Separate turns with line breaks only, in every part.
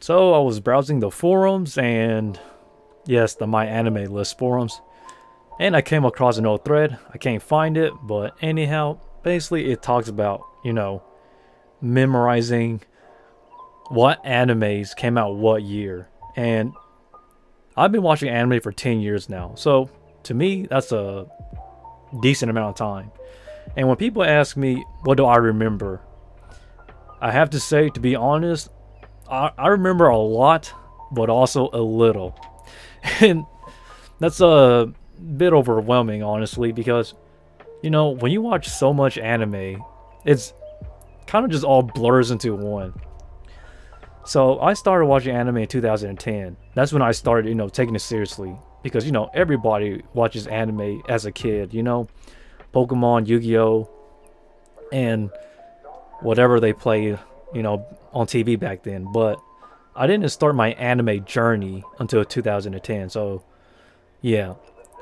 So I was browsing the forums and yes, the My Anime List forums, and I came across an old thread. I can't find it, but anyhow, basically it talks about, memorizing what animes came out what year. And I've been watching anime for 10 years now. So to me, that's a decent amount of time. And when people ask me, what do I remember? I have to say, to be honest, I remember a lot, but also a little. And that's a bit overwhelming, honestly, because, when you watch so much anime, it's kind of just all blurs into one. So I started watching anime in 2010. That's when I started, taking it seriously. Because, everybody watches anime as a kid, Pokemon, Yu-Gi-Oh, and whatever they played, on TV back then. But I didn't start my anime journey until 2010. So, yeah.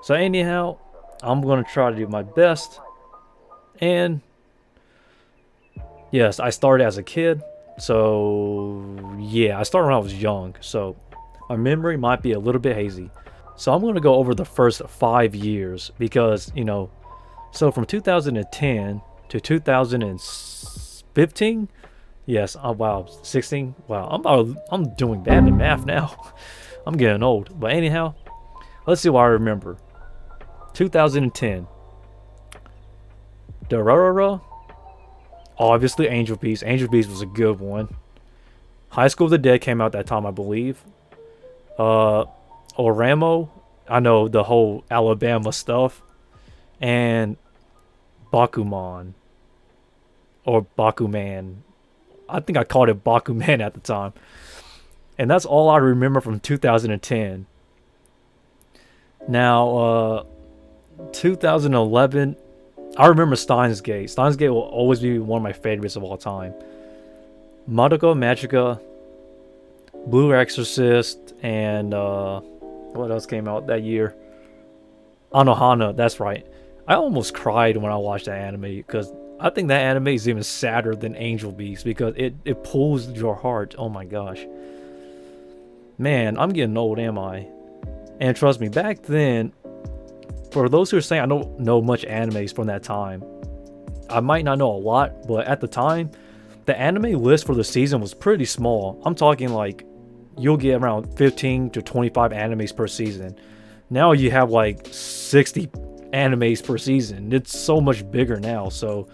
So, anyhow, I'm going to try to do my best. And, yes, I started as a kid. So, yeah, I started when I was young. So, my memory might be a little bit hazy. So, I'm going to go over the first 5 years because, so from 2010 to 2015. Yes. Oh wow. 16. Wow. I'm doing bad in math now. I'm getting old. But anyhow, let's see what I remember. 2010. Durarara. Obviously, Angel Beats. Angel Beats was a good one. High School of the Dead came out that time, I believe. Uh, Oramo. I know the whole Alabama stuff. And Bakuman. Or Bakuman. I think I called it Bakuman at the time. And that's all I remember from 2010. Now, 2011, I remember Steins Gate. Steins Gate will always be one of my favorites of all time. Madoka Magica, Blue Exorcist, and what else came out that year? Anohana, that's right. I almost cried when I watched that anime because I think that anime is even sadder than Angel Beats because it pulls your heart. Oh my gosh. Man, I'm getting old, am I? And trust me, back then, for those who are saying I don't know much animes from that time, I might not know a lot, but at the time, the anime list for the season was pretty small. I'm talking like you'll get around 15 to 25 animes per season. Now you have like 60 animes per season. It's so much bigger now, so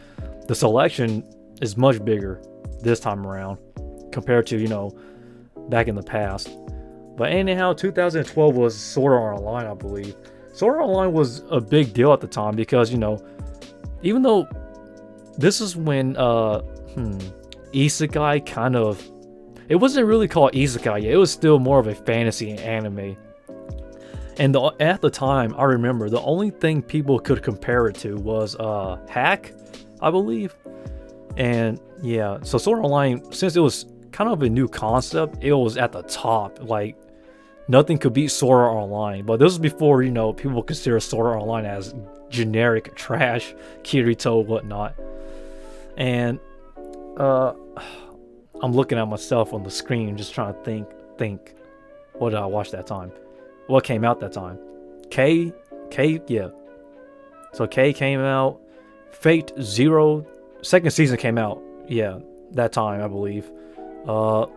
the selection is much bigger this time around compared to, back in the past. But anyhow, 2012 was Sword Art Online, I believe. Sword Art Online was a big deal at the time because, even though this is when Isekai kind of, it wasn't really called Isekai yet. It was still more of a fantasy anime. And at the time, I remember the only thing people could compare it to was Hack, I believe. And yeah, so Sword Art Online, since it was kind of a new concept, it was at the top. Like, nothing could beat Sword Art Online. But this was before, people consider Sword Art Online as generic trash, Kirito, whatnot. And I'm looking at myself on the screen, just trying to think, what did I watch that time? What came out that time? K, yeah. So K came out. Fate Zero, second season came out. Yeah, that time I believe. What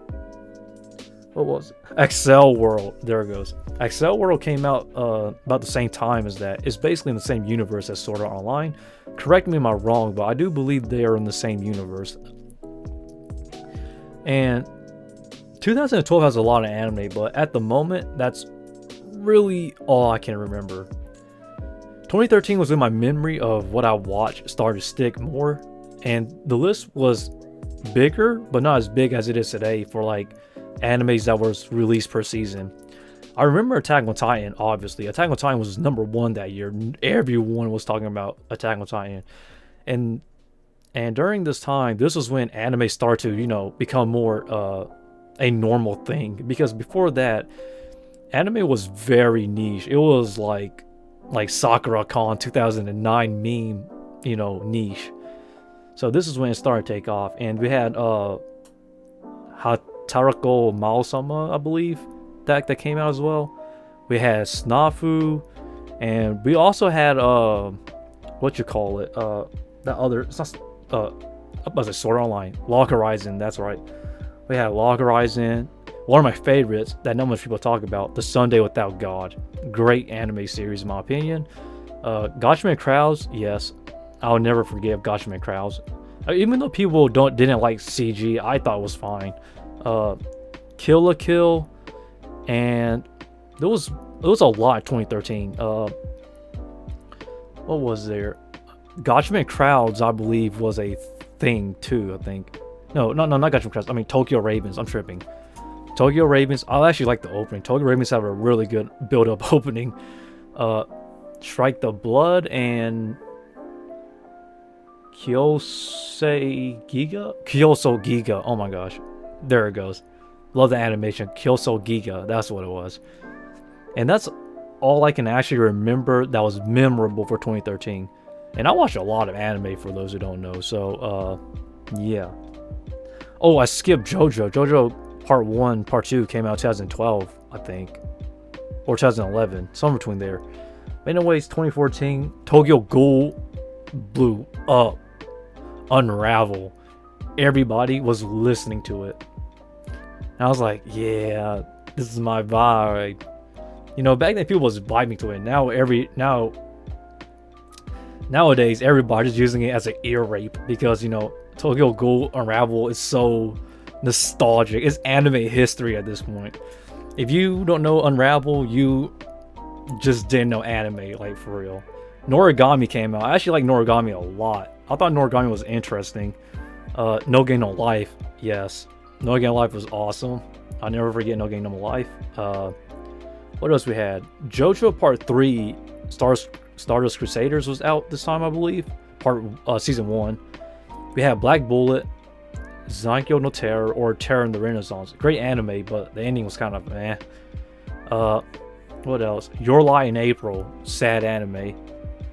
was it? Excel World? There it goes. Excel World came out about the same time as that. It's basically in the same universe as Sword Art Online. Correct me if I'm wrong, but I do believe they are in the same universe. And 2012 has a lot of anime, but at the moment, that's really all I can remember. 2013 was when my memory of what I watched started to stick more, and the list was bigger, but not as big as it is today for like animes that was released per season. I remember Attack on Titan, obviously. Attack on Titan was #1 that year. Everyone was talking about Attack on Titan. And during this time, this was when anime started to, become more a normal thing. Because before that, anime was very niche. It was like Sakura Con 2009 meme, niche. So this is when it started to take off. And we had Hatake Tarako Maosama, I believe, that came out as well. We had Snafu, and we also had what you call it? That other, it's not was it Sword Online? Log Horizon, that's right. We had Log Horizon. One of my favorites that not much people talk about, The Sunday Without God. Great anime series in my opinion. Gatchaman Crowds, yes. I'll never forgive Gatchaman Crowds. Even though people didn't like CG, I thought it was fine. Kill la Kill, and there was a lot in 2013. What was there? Gatchaman Crowds, I believe, was a thing too. I think. No, not Gatchaman Crowds. I mean Tokyo Ravens. I'm tripping. Tokyo Ravens. I actually like the opening. Tokyo Ravens have a really good build-up opening. Strike the Blood and Kyosei Giga. Oh my gosh. There it goes. Love the animation. Kyosei Giga. That's what it was. And that's all I can actually remember that was memorable for 2013. And I watched a lot of anime for those who don't know. So, yeah. Oh, I skipped JoJo. JoJo Part 1, Part 2 came out 2012, I think. Or 2011. Somewhere between there. But anyways, 2014, Tokyo Ghoul blew up. Unravel. Everybody was listening to it. And I was like, yeah, this is my vibe. You know, back then people was vibing to it. Nowadays everybody's using it as an ear rape because, you know, Tokyo Ghoul Unravel is so nostalgic. It's anime history at this point. If you don't know Unravel, you just didn't know anime, like, for real. Noragami came out. I actually like Noragami a lot. I thought Noragami was interesting. No Game No Life, yes. No Game No Life was awesome. I'll never forget No Game No Life. What else we had? JoJo Part 3, Stardust Crusaders was out this time, I believe. Season 1. We had Black Bullet, Zankyo no Terror, or Terror in the Renaissance. Great anime, but the ending was kind of meh. What else? Your Lie in April, sad anime.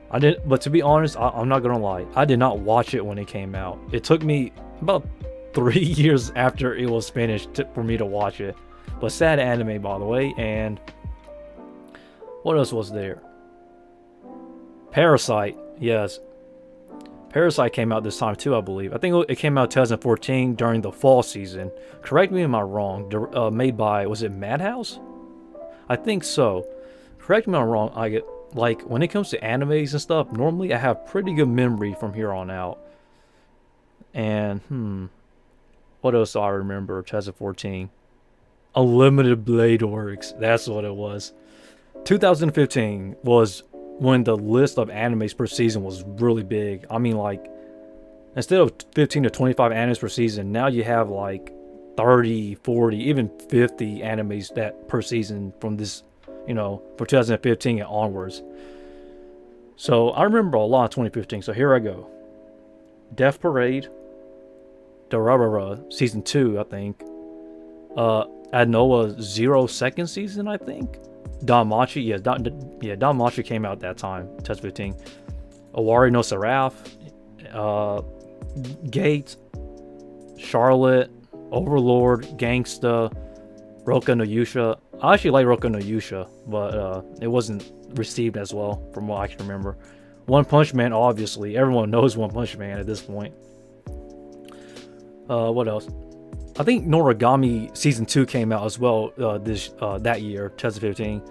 But to be honest, I'm not gonna lie. I did not watch it when it came out. It took me about 3 years after it was finished for me to watch it. But sad anime, by the way. And what else was there? Parasite, yes. Parasite came out this time too, I believe. I think it came out 2014 during the fall season. Correct me if I'm wrong. Made by, was it Madhouse? I think so. Correct me if I'm wrong. Like, when it comes to animes and stuff, normally I have pretty good memory from here on out. And, what else do I remember? 2014. Unlimited Blade Works. That's what it was. 2015 was when the list of animes per season was really big. I mean, like, instead of 15 to 25 animes per season, now you have like 30, 40, even 50 animes that per season from this, you know, for 2015 and onwards. So I remember a lot of 2015. So here I go. Death Parade, Durarara, season 2, I think. Adnoa 0 second season, I think. Danmachi, Danmachi came out that time, 2015. Owari no Seraph, Gate, Charlotte, Overlord, Gangsta, Roka no Yusha. I actually like Roka no Yusha, but it wasn't received as well from what I can remember. One Punch Man, obviously. Everyone knows One Punch Man at this point. What else? I think Noragami Season 2 came out as well that year, 2015.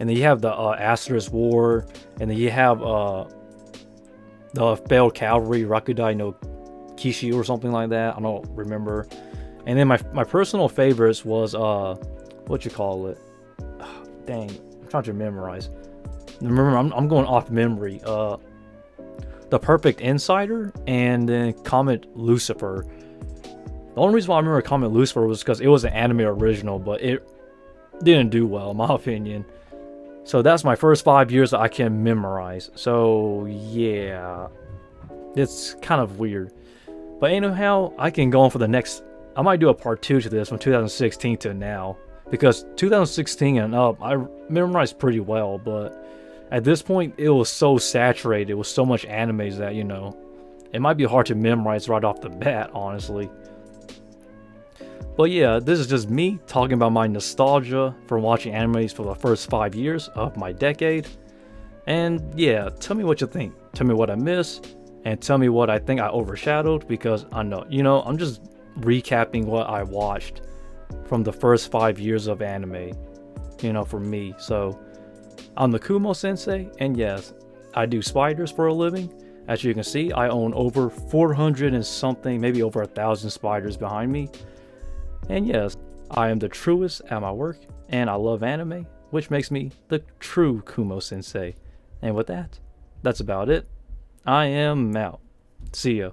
And then you have the Asterisk War, and then you have the Failed Cavalry, Rakudai no Kishi or something like that. I don't remember. And then my personal favorites was, what you call it? Dang, I'm trying to memorize. Remember, I'm going off memory. The Perfect Insider, and then Comet Lucifer. The only reason why I remember Comet Lucifer was because it was an anime original, but it didn't do well, in my opinion. So that's my first 5 years that I can memorize. So yeah, it's kind of weird. But anyhow, I can go on for the next. I might do a part 2 to this from 2016 to now, because 2016 and up I memorized pretty well, but at this point it was so saturated with so much animes that, you know, it might be hard to memorize right off the bat, honestly. But yeah, this is just me talking about my nostalgia from watching animes for the first 5 years of my decade. And yeah, tell me what you think. Tell me what I missed, and tell me what I think I overshadowed, because I know, I'm just recapping what I watched from the first 5 years of anime, for me. So I'm the Kumo Sensei, and yes, I do spiders for a living. As you can see, I own over 400 and something, maybe over 1,000 spiders behind me. And yes, I am the truest at my work, and I love anime, which makes me the true Kumo Sensei. And with that, that's about it. I am out. See ya.